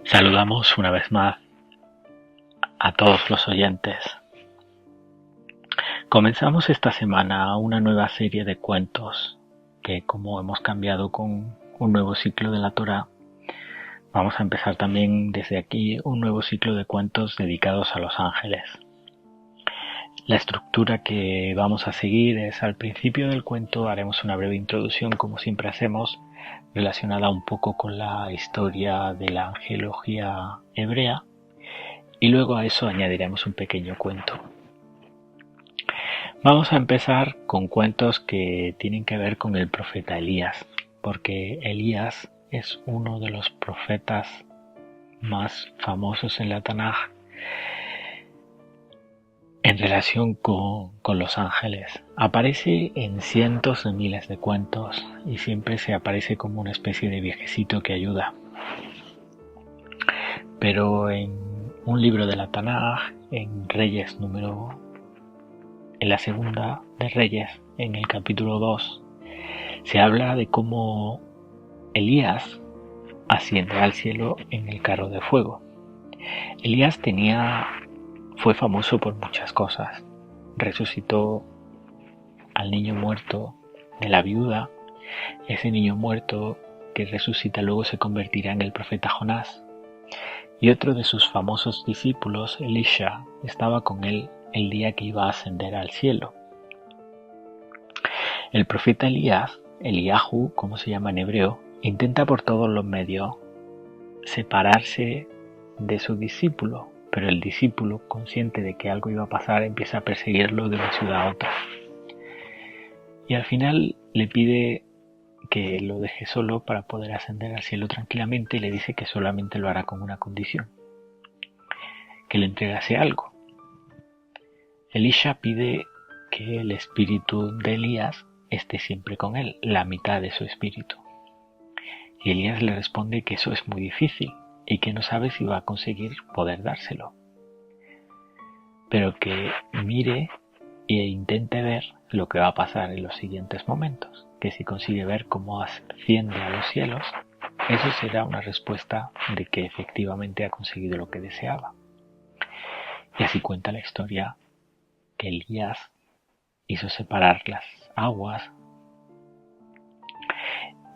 Saludamos una vez más a todos los oyentes. Comenzamos esta semana una nueva serie de cuentos que, como hemos cambiado con un nuevo ciclo de la Torá, vamos a empezar también desde aquí un nuevo ciclo de cuentos dedicados a los ángeles. La estructura que vamos a seguir es: al principio del cuento haremos una breve introducción, como siempre hacemos, relacionada un poco con la historia de la angelología hebrea, y luego a eso añadiremos un pequeño cuento. Vamos a empezar con cuentos que tienen que ver con el profeta Elías, porque Elías es uno de los profetas más famosos en la Tanaj en relación con los ángeles. Aparece en cientos de miles de cuentos y siempre se aparece como una especie de viejecito que ayuda. Pero en un libro de la Tanaj, en la segunda de Reyes, en el capítulo 2, se habla de cómo Elías asciende al cielo en el carro de fuego. Elías fue famoso por muchas cosas. Resucitó al niño muerto de la viuda. Ese niño muerto que resucita luego se convertirá en el profeta Jonás. Y otro de sus famosos discípulos, Elisha, estaba con él el día que iba a ascender al cielo. El profeta Elías, Eliahu, como se llama en hebreo, intenta por todos los medios separarse de su discípulo, pero el discípulo, consciente de que algo iba a pasar, empieza a perseguirlo de una ciudad a otra. Y al final le pide que lo deje solo para poder ascender al cielo tranquilamente, y le dice que solamente lo hará con una condición: que le entregase algo. Elisha pide que el espíritu de Elías esté siempre con él, la mitad de su espíritu. Y Elías le responde que eso es muy difícil y que no sabe si va a conseguir poder dárselo, pero que mire e intente ver lo que va a pasar en los siguientes momentos, que si consigue ver cómo asciende a los cielos, eso será una respuesta de que efectivamente ha conseguido lo que deseaba. Y así cuenta la historia que Elías hizo separar las aguas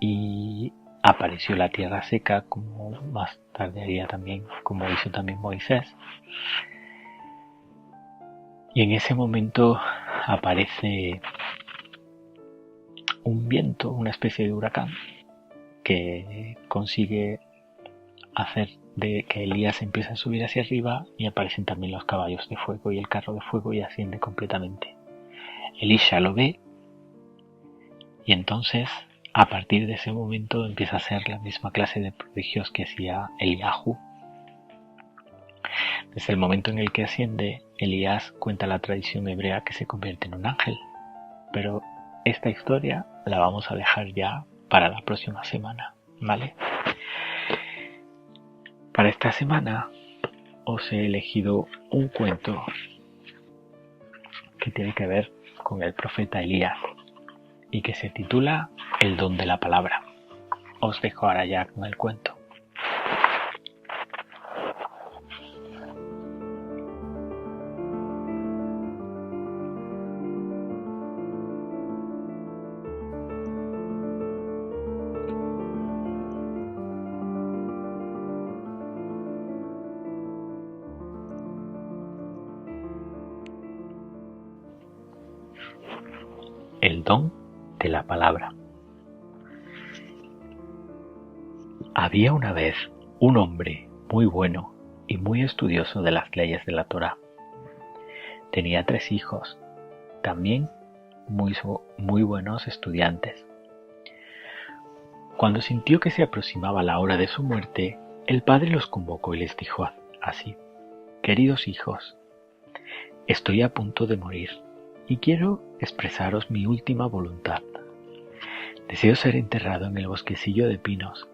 y apareció la tierra seca, como más tarde haría también, como hizo también Moisés. Y en ese momento aparece un viento, una especie de huracán, que consigue hacer de que Elías empiece a subir hacia arriba, y aparecen también los caballos de fuego y el carro de fuego, y asciende completamente. Elisha lo ve, y entonces a partir de ese momento empieza a hacer la misma clase de prodigios que hacía Eliahu. Desde el momento en el que asciende, Elías, cuenta la tradición hebrea, que se convierte en un ángel. Pero esta historia la vamos a dejar ya para la próxima semana, ¿vale? Para esta semana os he elegido un cuento que tiene que ver con el profeta Elías y que se titula El don de la palabra. Os dejo ahora ya con el cuento. El don de la palabra. Había una vez un hombre muy bueno y muy estudioso de las leyes de la Torá. Tenía 3 hijos, también muy buenos estudiantes. Cuando sintió que se aproximaba la hora de su muerte, el padre los convocó y les dijo así: «Queridos hijos, estoy a punto de morir y quiero expresaros mi última voluntad. Deseo ser enterrado en el bosquecillo de pinos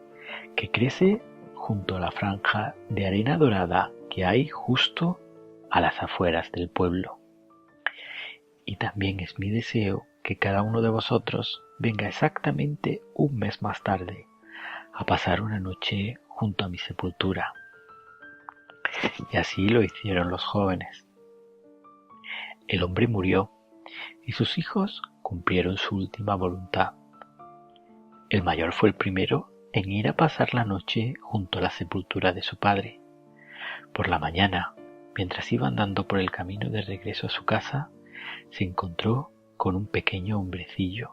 que crece junto a la franja de arena dorada que hay justo a las afueras del pueblo. Y también es mi deseo que cada uno de vosotros venga exactamente un mes más tarde a pasar una noche junto a mi sepultura, Y así lo hicieron los jóvenes. El hombre murió y sus hijos cumplieron su última voluntad. El mayor fue el primero en ir a pasar la noche junto a la sepultura de su padre. Por la mañana, mientras iba andando por el camino de regreso a su casa, se encontró con un pequeño hombrecillo,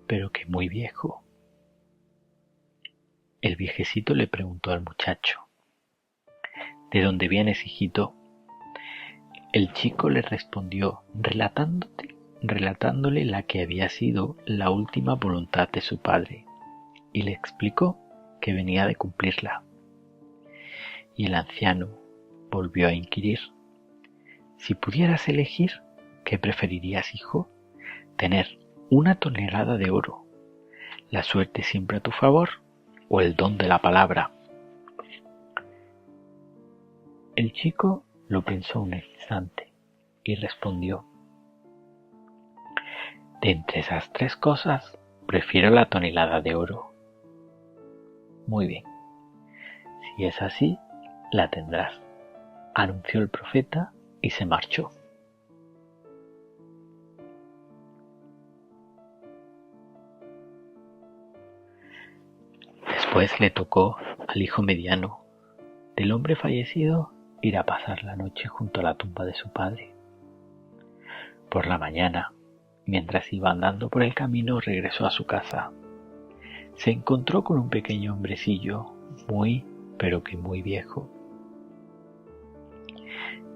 pero que muy viejo. El viejecito le preguntó al muchacho: ¿De dónde vienes, hijito? El chico le respondió relatándole la que había sido la última voluntad de su padre, y le explicó que venía de cumplirla. Y el anciano volvió a inquirir: si pudieras elegir, ¿qué preferirías, hijo? ¿Tener 1 tonelada de oro, la suerte siempre a tu favor, o el don de la palabra? El chico lo pensó un instante y respondió: de entre esas 3 cosas, prefiero la tonelada de oro. Muy bien, si es así, la tendrás, anunció el profeta y se marchó. Después le tocó al hijo mediano del hombre fallecido ir a pasar la noche junto a la tumba de su padre. Por la mañana, mientras iba andando por el camino, regresó a su casa. Se encontró con un pequeño hombrecillo, pero que muy viejo.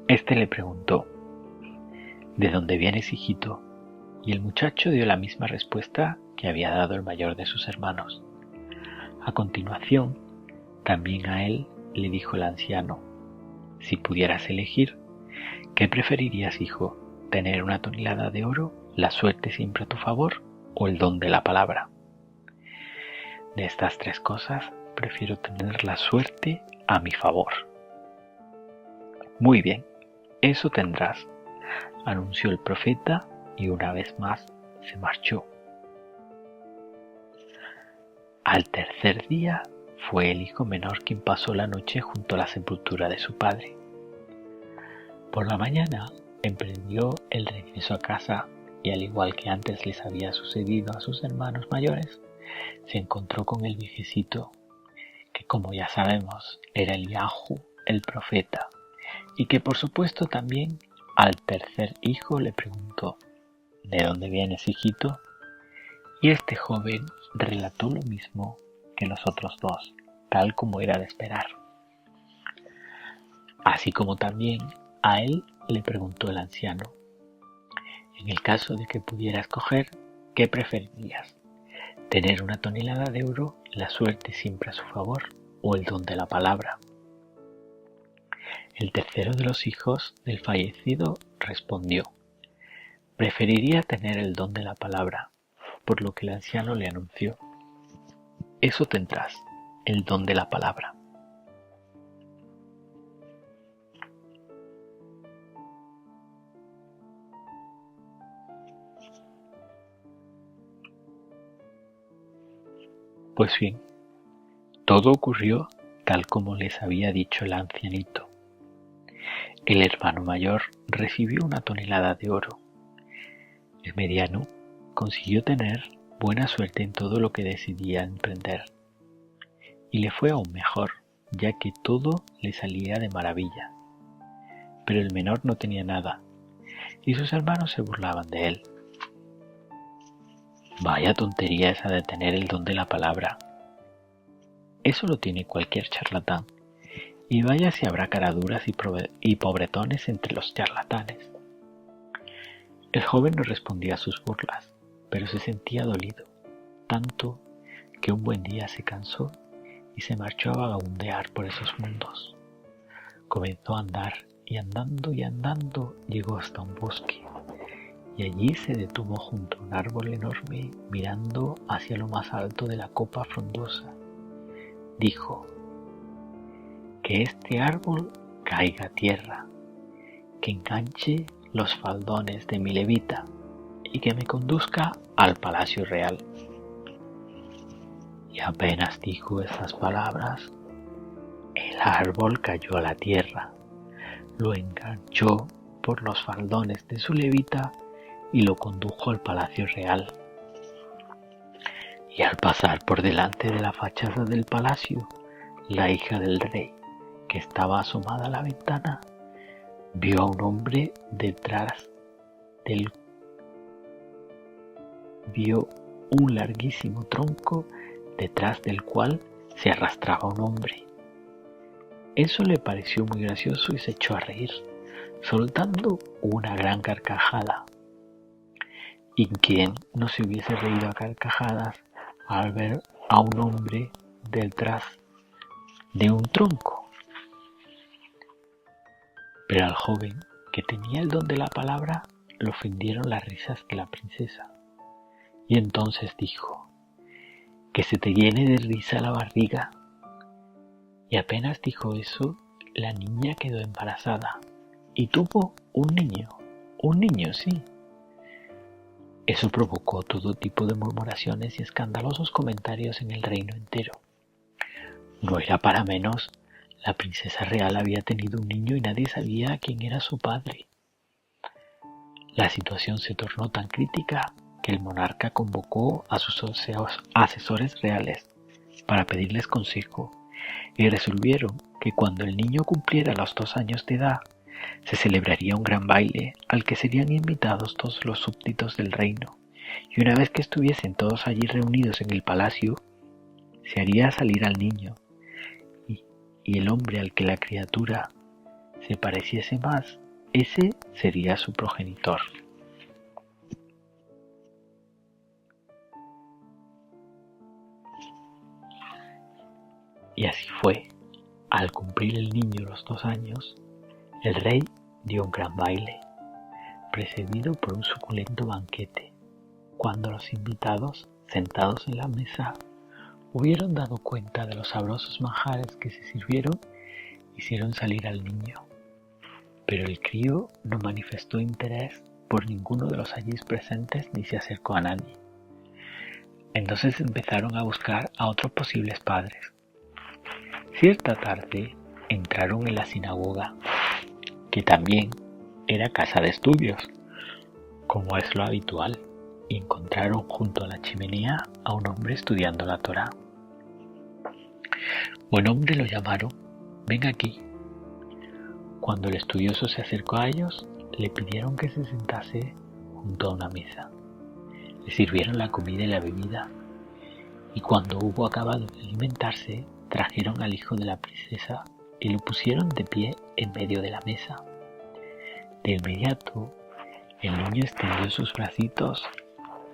Este le preguntó: ¿de dónde vienes, hijito? Y el muchacho dio la misma respuesta que había dado el mayor de sus hermanos. A continuación, también a él le dijo el anciano: si pudieras elegir, ¿qué preferirías, hijo? ¿Tener 1 tonelada de oro, la suerte siempre a tu favor, o el don de la palabra? De estas 3 cosas, prefiero tener la suerte a mi favor. Muy bien, eso tendrás, anunció el profeta, y una vez más se marchó. Al tercer día fue el hijo menor quien pasó la noche junto a la sepultura de su padre. Por la mañana emprendió el regreso a casa y, al igual que antes les había sucedido a sus hermanos mayores, se encontró con el viejecito, que, como ya sabemos, era Eliahu, el profeta, y que por supuesto también al tercer hijo le preguntó: ¿de dónde vienes, hijito? Y este joven relató lo mismo que los otros 2, tal como era de esperar. Así como también a él le preguntó el anciano: en el caso de que pudiera escoger, ¿qué preferirías? ¿Tener 1 tonelada de oro, la suerte siempre a su favor, o el don de la palabra? El tercero de los hijos del fallecido respondió: preferiría tener el don de la palabra, por lo que el anciano le anunció: eso tendrás, el don de la palabra. Pues bien, todo ocurrió tal como les había dicho el ancianito. El hermano mayor recibió 1 tonelada de oro. El mediano consiguió tener buena suerte en todo lo que decidía emprender, y le fue aún mejor, ya que todo le salía de maravilla. Pero el menor no tenía nada, y sus hermanos se burlaban de él. Vaya tontería esa de tener el don de la palabra. Eso lo tiene cualquier charlatán, y vaya si habrá caraduras y pobretones entre los charlatanes. El joven no respondía a sus burlas, pero se sentía dolido, tanto que un buen día se cansó y se marchó a vagabundear por esos mundos. Comenzó a andar, y andando llegó hasta un bosque, y allí se detuvo junto a un árbol enorme, mirando hacia lo más alto de la copa frondosa. Dijo: que este árbol caiga a tierra, que enganche los faldones de mi levita y que me conduzca al palacio real. Y apenas dijo estas palabras, el árbol cayó a la tierra, lo enganchó por los faldones de su levita y lo condujo al palacio real. Y al pasar por delante de la fachada del palacio, la hija del rey, que estaba asomada a la ventana, vio a un hombre vio un larguísimo tronco detrás del cual se arrastraba un hombre. Eso le pareció muy gracioso y se echó a reír, soltando una gran carcajada. ¿Y quién no se hubiese reído a carcajadas al ver a un hombre detrás de un tronco? Pero al joven, que tenía el don de la palabra, lo ofendieron las risas de la princesa. Y entonces dijo: «Que se te llene de risa la barriga». Y apenas dijo eso, la niña quedó embarazada y tuvo un niño, sí. Eso provocó todo tipo de murmuraciones y escandalosos comentarios en el reino entero. No era para menos, la princesa real había tenido un niño y nadie sabía quién era su padre. La situación se tornó tan crítica que el monarca convocó a sus asesores reales para pedirles consejo y resolvieron que cuando el niño cumpliera los 2 años de edad se celebraría un gran baile al que serían invitados todos los súbditos del reino, y una vez que estuviesen todos allí reunidos en el palacio, se haría salir al niño, y el hombre al que la criatura se pareciese más, ese sería su progenitor. Y así fue. Al cumplir el niño los 2 años, el rey dio un gran baile, precedido por un suculento banquete. Cuando los invitados, sentados en la mesa, hubieron dado cuenta de los sabrosos manjares que se sirvieron, hicieron salir al niño. Pero el crío no manifestó interés por ninguno de los allí presentes ni se acercó a nadie. Entonces empezaron a buscar a otros posibles padres. Cierta tarde entraron en la sinagoga, que también era casa de estudios, como es lo habitual, y encontraron junto a la chimenea a un hombre estudiando la Torá. Buen hombre, lo llamaron: «Ven aquí». Cuando el estudioso se acercó a ellos, le pidieron que se sentase junto a una mesa. Le sirvieron la comida y la bebida, y cuando hubo acabado de alimentarse, trajeron al hijo de la princesa y lo pusieron de pie en medio de la mesa. De inmediato, el niño extendió sus bracitos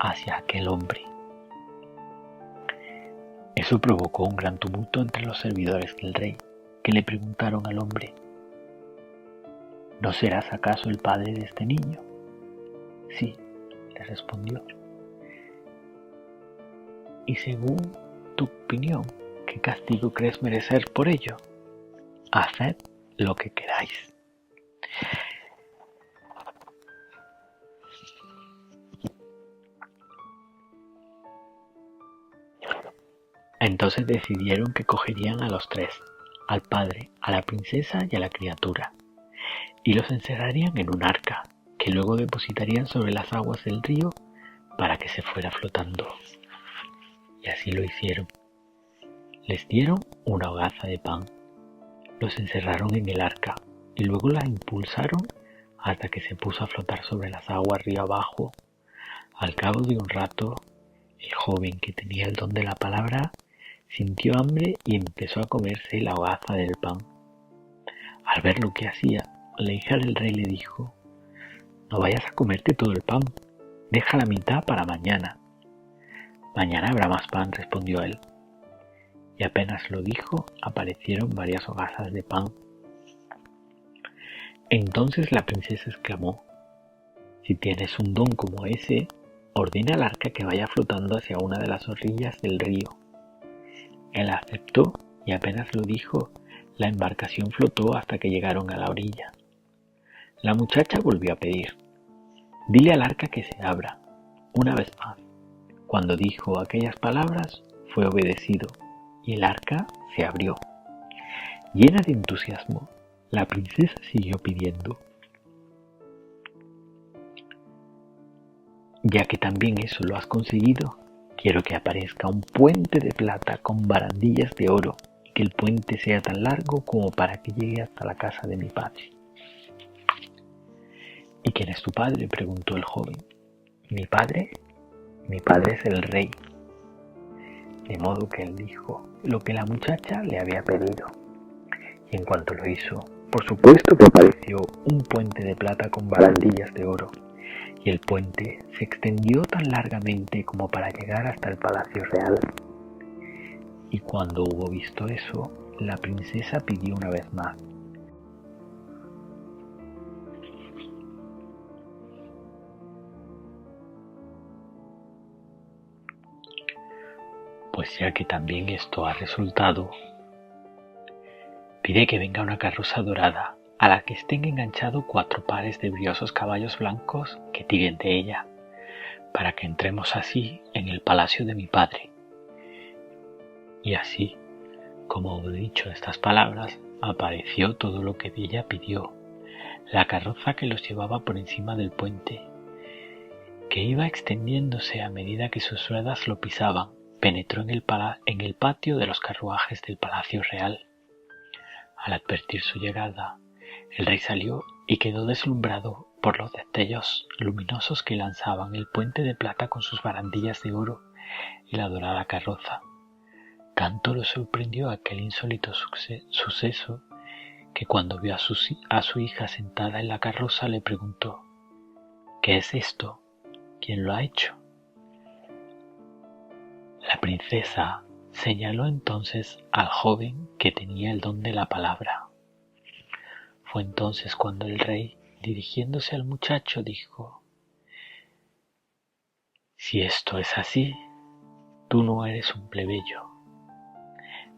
hacia aquel hombre. Eso provocó un gran tumulto entre los servidores del rey, que le preguntaron al hombre: «¿No serás acaso el padre de este niño?». «Sí», le respondió. «Y según tu opinión, ¿qué castigo crees merecer por ello? Haced lo que queráis». Entonces decidieron que cogerían a los 3, al padre, a la princesa y a la criatura, y los encerrarían en un arca, que luego depositarían sobre las aguas del río para que se fuera flotando. Y así lo hicieron. Les dieron una hogaza de pan, los encerraron en el arca y luego la impulsaron hasta que se puso a flotar sobre las aguas río abajo. Al cabo de un rato, el joven, que tenía el don de la palabra, sintió hambre y empezó a comerse la hogaza del pan. Al ver lo que hacía, la hija del rey le dijo: «No vayas a comerte todo el pan, deja la mitad para mañana». «Mañana habrá más pan», respondió él. Y apenas lo dijo, aparecieron varias hogazas de pan. Entonces la princesa exclamó: «Si tienes un don como ese, ordena al arca que vaya flotando hacia una de las orillas del río». Él aceptó y apenas lo dijo, la embarcación flotó hasta que llegaron a la orilla. La muchacha volvió a pedir: «Dile al arca que se abra». Una vez más, cuando dijo aquellas palabras, fue obedecido y el arca se abrió. Llena de entusiasmo, la princesa siguió pidiendo: ya que también eso lo has conseguido, quiero que aparezca un puente de plata con barandillas de oro y que el puente sea tan largo como para que llegue hasta la casa de mi padre. ¿Y quién es tu padre?, preguntó el joven. ¿Mi padre? Mi padre es el rey. De modo que él dijo lo que la muchacha le había pedido. Y en cuanto lo hizo, por supuesto que apareció un puente de plata con barandillas de oro, y el puente se extendió tan largamente como para llegar hasta el palacio real. Y cuando hubo visto eso, la princesa pidió una vez más: pues ya que también esto ha resultado, pide que venga una carroza dorada a la que estén enganchados 4 pares de briosos caballos blancos que tiren de ella, para que entremos así en el palacio de mi padre. Y así, como he dicho estas palabras, apareció todo lo que ella pidió: la carroza que los llevaba por encima del puente, que iba extendiéndose a medida que sus ruedas lo pisaban, penetró en el patio de los carruajes del palacio real. Al advertir su llegada, el rey salió y quedó deslumbrado por los destellos luminosos que lanzaban el puente de plata con sus barandillas de oro y la dorada carroza. Tanto lo sorprendió aquel insólito suceso que cuando vio a su hija sentada en la carroza le preguntó: ¿qué es esto? ¿Quién lo ha hecho? La princesa señaló entonces al joven que tenía el don de la palabra. Fue entonces cuando el rey, dirigiéndose al muchacho, dijo: si esto es así, tú no eres un plebeyo.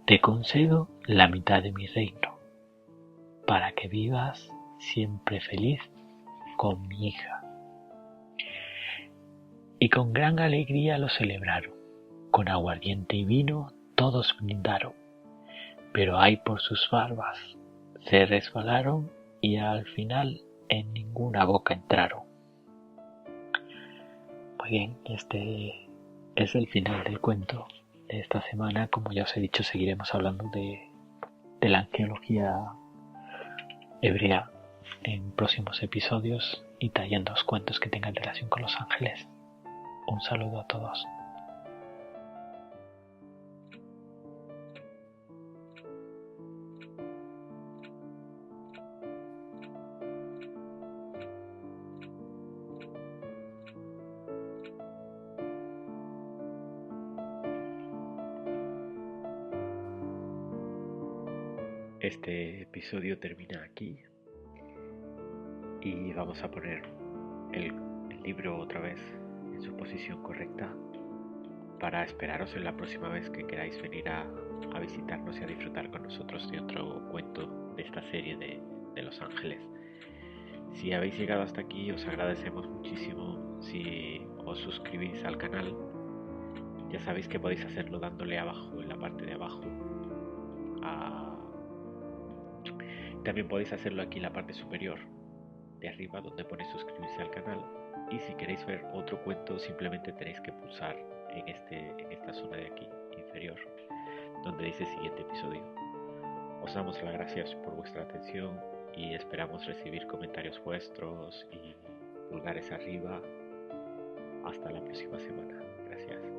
Te concedo la mitad de mi reino, para que vivas siempre feliz con mi hija. Y con gran alegría lo celebraron. Con aguardiente y vino todos brindaron, pero ay por sus barbas, se resbalaron y al final en ninguna boca entraron. Muy bien, este es el final del cuento de esta semana. Como ya os he dicho, seguiremos hablando de la arqueología hebrea en próximos episodios y trayéndoos cuentos que tengan relación con los ángeles. Un saludo a todos. Este episodio termina aquí y vamos a poner el libro otra vez en su posición correcta para esperaros en la próxima vez que queráis venir a visitarnos y a disfrutar con nosotros de otro cuento de esta serie de Los Ángeles. Si habéis llegado hasta aquí, os agradecemos muchísimo si os suscribís al canal. Ya sabéis que podéis hacerlo dándole abajo, en la parte de abajo. También podéis hacerlo aquí en la parte superior de arriba, donde pone suscribirse al canal. Y si queréis ver otro cuento, simplemente tenéis que pulsar en esta zona de aquí inferior, donde dice siguiente episodio. Os damos las gracias por vuestra atención y esperamos recibir comentarios vuestros y pulgares arriba. Hasta la próxima semana. Gracias.